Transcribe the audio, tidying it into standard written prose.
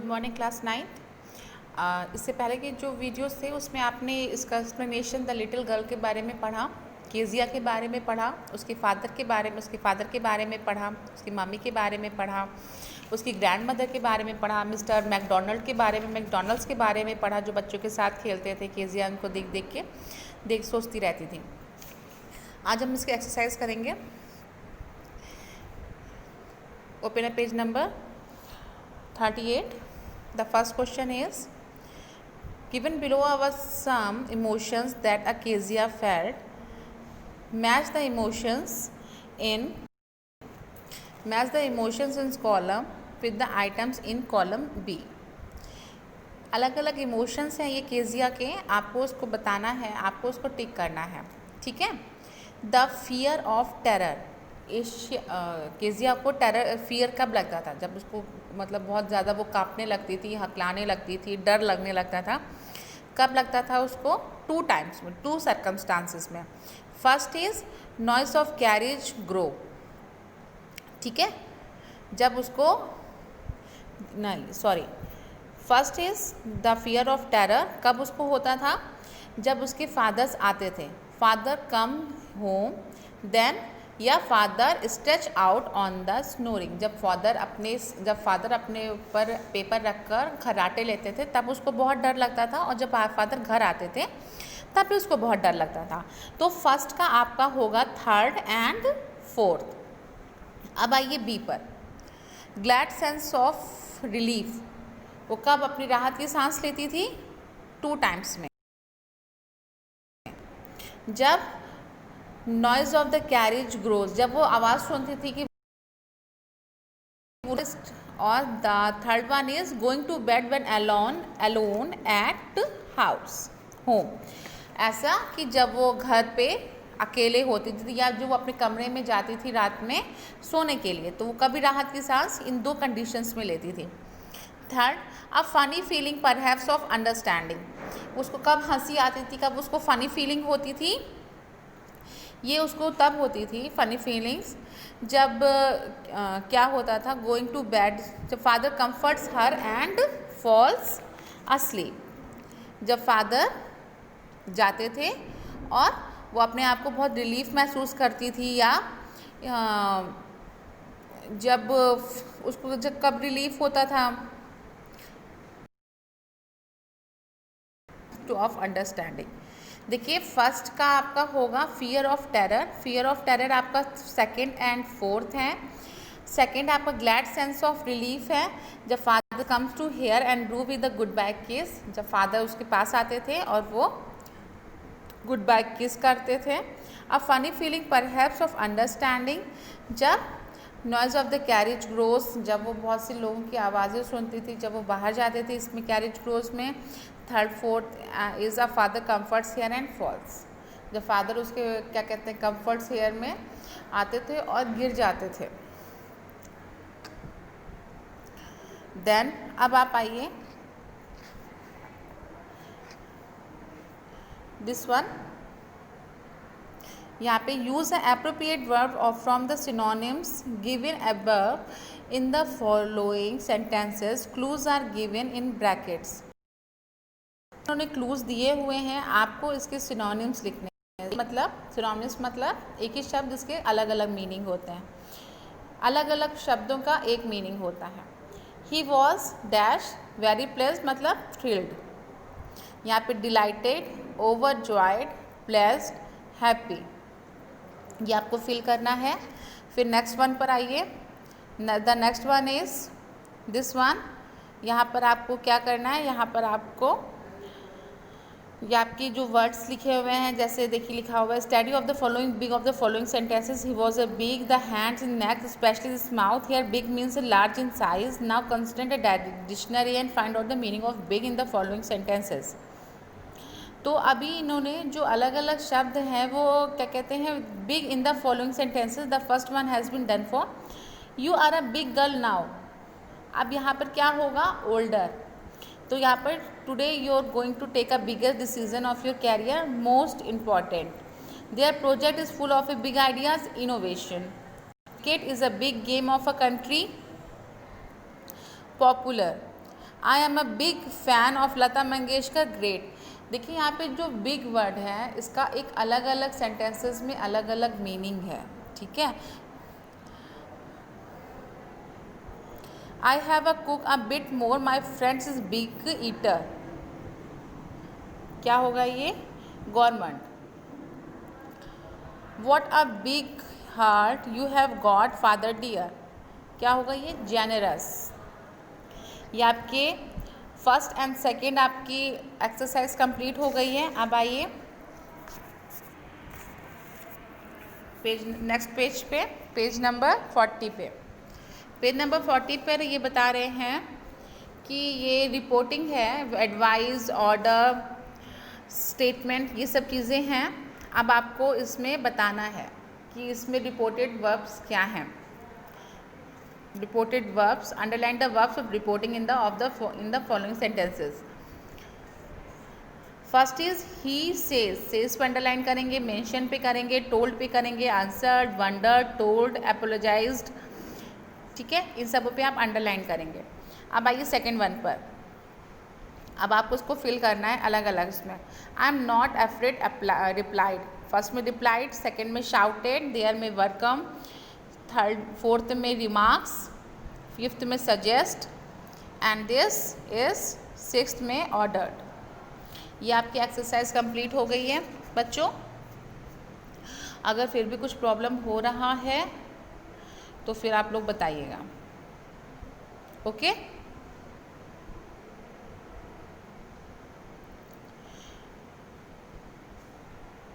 Morning class 9। इससे पहले के जो वीडियोस थे उसमें आपने इसका एक्सप्लेनेशन द लिटिल गर्ल के बारे में पढ़ा, केजिया के बारे में पढ़ा, उसके फादर के बारे में पढ़ा, उसकी मम्मी के बारे में पढ़ा, उसकी ग्रैंड मदर के बारे में पढ़ा, मिस्टर मैकडोनल्ड के बारे में, मैकडोनल्ड्स के बारे में पढ़ा जो बच्चों के साथ खेलते थे। केजिया उनको देख के सोचती रहती थी। आज हम इसकी एक्सरसाइज करेंगे। Open a page number 38. The first question is given below are some emotions that a Kezia felt. Match the emotions in column with the items in column B. अलग अलग इमोशंस हैं ये केजिया के, आपको उसको बताना है, आपको उसको टिक करना है, ठीक है। The fear of terror, Kezia को फियर कब लगता था? जब उसको मतलब बहुत ज़्यादा वो कांपने लगती थी, हकलाने लगती थी, डर लगने लगता था। कब लगता था उसको? 2 टाइम्स में, 2 सर्कमस्टांसिस में। First is noise of carriage grow, ठीक है। जब उसको first is the fear of terror, कब उसको होता था? जब उसके फादर्स आते थे, फादर कम होम देन, या father stretch out on the snoring, जब फादर अपने ऊपर पेपर रखकर खर्राटे लेते थे तब उसको बहुत डर लगता था, और जब फादर घर आते थे तब भी उसको बहुत डर लगता था। तो फर्स्ट का आपका होगा 3rd एंड 4th। अब आइए बी पर। ग्लैड सेंस ऑफ रिलीफ, वो कब अपनी राहत की सांस लेती थी? 2 टाइम्स में। जब noise of the carriage grows, जब वो आवाज़ सुनती थी कि, और the 3rd one is going to bed when alone at home, ऐसा कि जब वो घर पे अकेले होती थी या जो वो अपने कमरे में जाती थी रात में सोने के लिए, तो वो कभी राहत की सांस इन 2 कंडीशंस में लेती थी। 3rd, a funny feeling perhaps of understanding, उसको कब हंसी आती थी, कब उसको फनी फीलिंग होती थी? ये उसको तब होती थी फनी फीलिंग्स जब क्या होता था? गोइंग टू बेड, जब father comforts her and falls asleep, जब फादर जाते थे और वो अपने आप को बहुत रिलीफ महसूस करती थी, या जब उसको कब रिलीफ होता था? Two of understanding. देखिए फर्स्ट का आपका होगा fear of terror, fear of terror आपका 2nd एंड 4th है। 2nd आपका ग्लैड सेंस ऑफ रिलीफ है, जब father comes to here and do with the goodbye kiss, जब फादर उसके पास आते थे और वो गुड बाय किस करते थे। अब funny feeling perhaps of understanding, जब noise of the carriage grows, जब वो बहुत से लोगों की आवाज़ें सुनती थी जब वो बाहर जाते थे, इसमें कैरेज ग्रोस में। 3rd 4th is a father comforts her and falls, जब फादर उसके क्या कहते हैं कम्फर्ट्स हेयर में आते थे और गिर जाते थे। देन अब आप आइए दिस वन, यहाँ पे use a appropriate verb of from the synonyms given above in the following sentences, clues are given in brackets. उन्होंने क्लूज दिए हुए हैं, आपको इसके सिनोनिम्स लिखने हैं। मतलब सिनोनिम्स मतलब एक ही शब्द जिसके अलग अलग मीनिंग होते हैं, अलग अलग शब्दों का एक मीनिंग होता है। He was dash very placed मतलब थ्रिल्ड, यहाँ पे डिलाइटेड, ओवरजॉयड, प्लेस्ड, हैप्पी, ये आपको फिल करना है। फिर नेक्स्ट वन पर आइए। The next one is this one, यहाँ पर आपको क्या करना है? यहाँ पर आपको ये आपकी जो वर्ड्स लिखे हुए हैं, जैसे देखिए लिखा हुआ है study of the following big of the following sentences. He was a big, the hands in neck specially this mouth, here big means large in size. Now consult a dictionary and find out the meaning of big in the following sentences. तो अभी इन्होंने जो अलग अलग शब्द हैं वो क्या कहते हैं? Big in the following sentences. The first one has been done for you are a big girl now. अब यहाँ पर क्या होगा? ओल्डर। तो यहाँ पर today you are going to take a bigger decision of your career, most important. Their project is full of a big ideas, innovation. Cricket is a big game of a country, popular. I am a big fan of Lata Mangeshkar, great. देखिए यहाँ पे जो big word है इसका एक अलग अलग sentences में अलग अलग मीनिंग है, ठीक है। I have a cook a bit more, my friends is big eater, क्या होगा ये, government. What a big heart you have got father dear, क्या होगा ये, जेनरस। ये आपके फर्स्ट एंड सेकेंड आपकी एक्सरसाइज कंप्लीट हो गई है। अब आइए पेज, नेक्स्ट पेज पे, पेज नंबर 40 पे। पेज नंबर 40 पर ये बता रहे हैं कि ये रिपोर्टिंग है, एडवाइस, ऑर्डर, स्टेटमेंट, ये सब चीज़ें हैं। अब आपको इसमें बताना है कि इसमें रिपोर्टेड वर्ब्स क्या हैं। Reported verbs, underline the verbs of reporting in the following sentences. First is he says, says पे अंडरलाइन करेंगे, मेंशन पे करेंगे, टोल्ड पे करेंगे, आंसर्ड, वंडर्ड, टोल्ड, एपोलोजाइज्ड, ठीक है, इन सब पे आप अंडरलाइन करेंगे। अब आइए सेकेंड वन पर, अब आपको उसको फिल करना है अलग अलग इसमें। I am not afraid replied, first में रिप्लाइड, सेकेंड में शाउटेड, देयर में वेलकम, थर्ड फोर्थ में रिमार्क्स, फिफ्थ में suggest, and this is sixth में ऑर्डर्ड। ये आपकी एक्सरसाइज कंप्लीट हो गई है बच्चों। अगर फिर भी कुछ प्रॉब्लम हो रहा है तो फिर आप लोग बताइएगा, ओके।